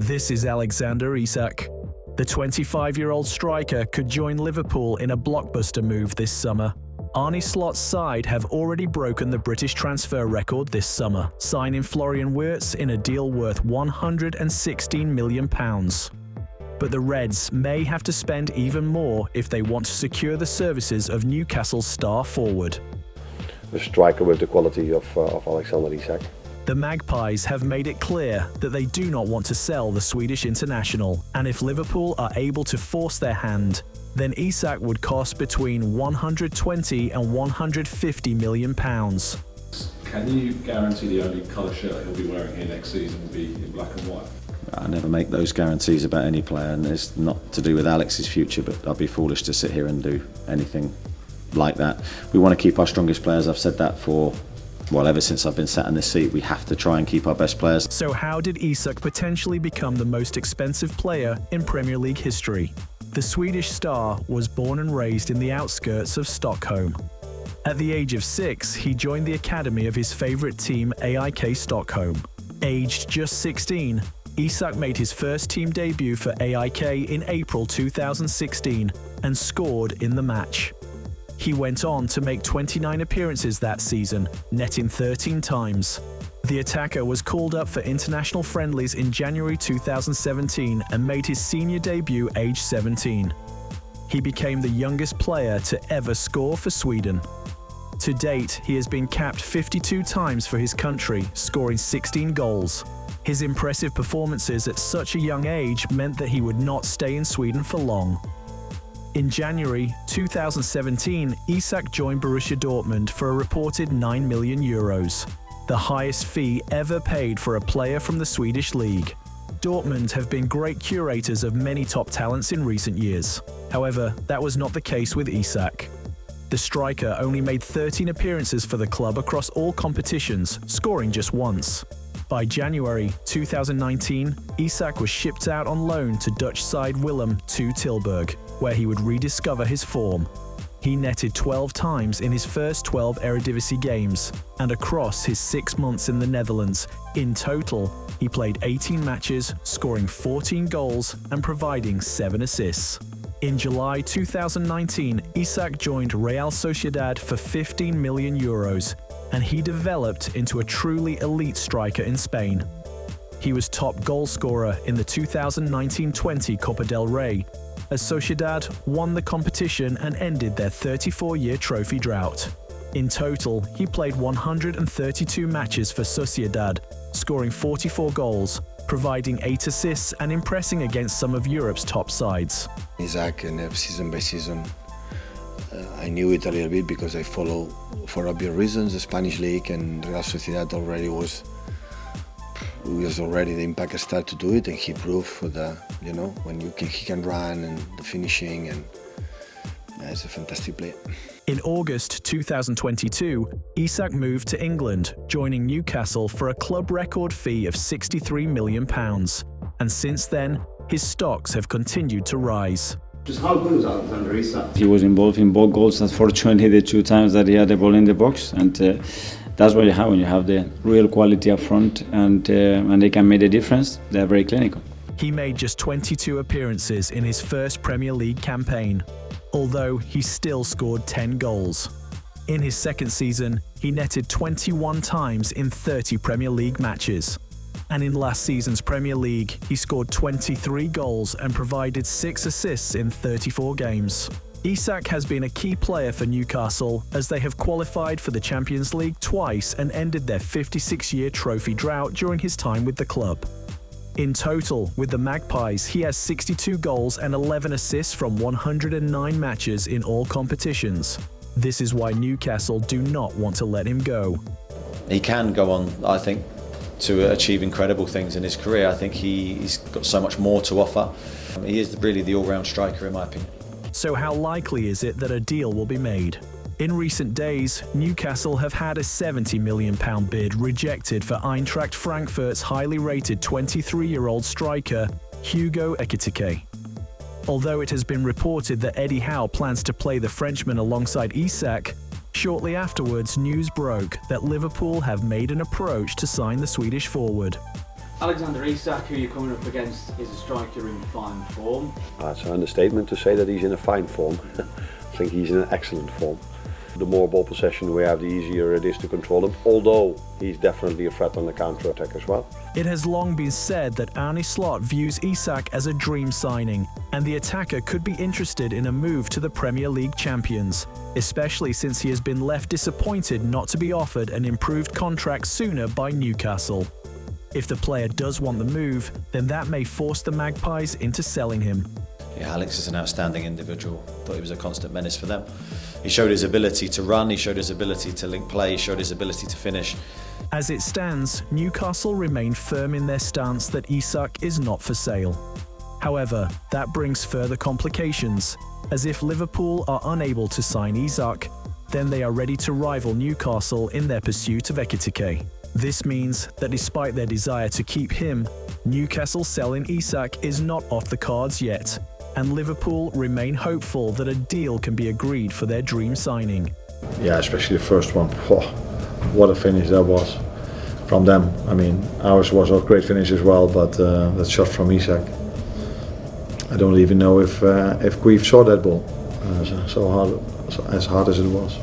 This is Alexander Isak. The 25-year-old striker could join Liverpool in a blockbuster move this summer. Arne Slot's side have already broken the British transfer record this summer, signing Florian Wirtz in a deal worth £116 million. But the Reds may have to spend even more if they want to secure the services of Newcastle's star forward. A striker with the quality of Alexander Isak. The Magpies have made it clear that they do not want to sell the Swedish international, and if Liverpool are able to force their hand, then Isak would cost between 120 and 150 million pounds. Can you guarantee the only colour shirt he'll be wearing here next season will be in black and white? I never make those guarantees about any player, and it's not to do with Alex's future, but I'd be foolish to sit here and do anything like that. We want to keep our strongest players. I've said that ever since I've been sat in this seat. We have to try and keep our best players. So how did Isak potentially become the most expensive player in Premier League history? The Swedish star was born and raised in the outskirts of Stockholm. At the age of 6, he joined the academy of his favourite team, AIK Stockholm. Aged just 16, Isak made his first team debut for AIK in April 2016 and scored in the match. He went on to make 29 appearances that season, netting 13 times. The attacker was called up for international friendlies in January 2017 and made his senior debut aged 17. He became the youngest player to ever score for Sweden. To date, he has been capped 52 times for his country, scoring 16 goals. His impressive performances at such a young age meant that he would not stay in Sweden for long. In January 2017, Isak joined Borussia Dortmund for a reported €9 million, the highest fee ever paid for a player from the Swedish league. Dortmund have been great curators of many top talents in recent years. However, that was not the case with Isak. The striker only made 13 appearances for the club across all competitions, scoring just once. By January 2019, Isak was shipped out on loan to Dutch side Willem II Tilburg, where he would rediscover his form. He netted 12 times in his first 12 Eredivisie games, and across his 6 months in the Netherlands, in total, he played 18 matches, scoring 14 goals and providing 7 assists. In July 2019, Isak joined Real Sociedad for €15 million, and he developed into a truly elite striker in Spain. He was top goal scorer in the 2019-20 Copa del Rey, as Sociedad won the competition and ended their 34-year trophy drought. In total, he played 132 matches for Sociedad, scoring 44 goals, providing 8 assists and impressing against some of Europe's top sides. Isak, and season by season, I knew it a little bit because I follow, for obvious reasons, the Spanish league, and Real Sociedad already was already the impact start to do it, and he proved that when he can run and the finishing, and it's a fantastic player. In August 2022, Isak moved to England, joining Newcastle for a club record fee of £63 million, and since then, his stocks have continued to rise. Just how good is Alexander Isak? He was involved in both goals, unfortunately the 2 times that he had the ball in the box, and that's what you have when you have the real quality up front, and they can make a difference. They're very clinical. He made just 22 appearances in his first Premier League campaign, although he still scored 10 goals. In his second season, he netted 21 times in 30 Premier League matches. And in last season's Premier League, he scored 23 goals and provided 6 assists in 34 games. Isak has been a key player for Newcastle, as they have qualified for the Champions League twice and ended their 56-year trophy drought during his time with the club. In total, with the Magpies, he has 62 goals and 11 assists from 109 matches in all competitions. This is why Newcastle do not want to let him go. He can go on, I think, to achieve incredible things in his career. I think he's got so much more to offer. He is really the all-round striker, in my opinion. So how likely is it that a deal will be made? In recent days, Newcastle have had a £70 million bid rejected for Eintracht Frankfurt's highly rated 23-year-old striker, Hugo Ekitike. Although it has been reported that Eddie Howe plans to play the Frenchman alongside Isak, shortly afterwards news broke that Liverpool have made an approach to sign the Swedish forward. Alexander Isak, who you're coming up against, is a striker in fine form. It's an understatement to say that he's in a fine form. I think he's in an excellent form. The more ball possession we have, the easier it is to control him, although he's definitely a threat on the counter-attack as well. It has long been said that Arne Slot views Isak as a dream signing, and the attacker could be interested in a move to the Premier League champions, especially since he has been left disappointed not to be offered an improved contract sooner by Newcastle. If the player does want the move, then that may force the Magpies into selling him. Yeah, Alex is an outstanding individual. Thought he was a constant menace for them. He showed his ability to run, he showed his ability to link play, he showed his ability to finish. As it stands, Newcastle remain firm in their stance that Isak is not for sale. However, that brings further complications, as if Liverpool are unable to sign Isak, then they are ready to rival Newcastle in their pursuit of Ekitike. This means that despite their desire to keep him, Newcastle selling Isak is not off the cards yet, and Liverpool remain hopeful that a deal can be agreed for their dream signing. Yeah, especially the first one. What a finish that was from them. I mean, ours was a great finish as well, but that shot from Isak, I don't even know if Guif saw that ball, as hard as it was.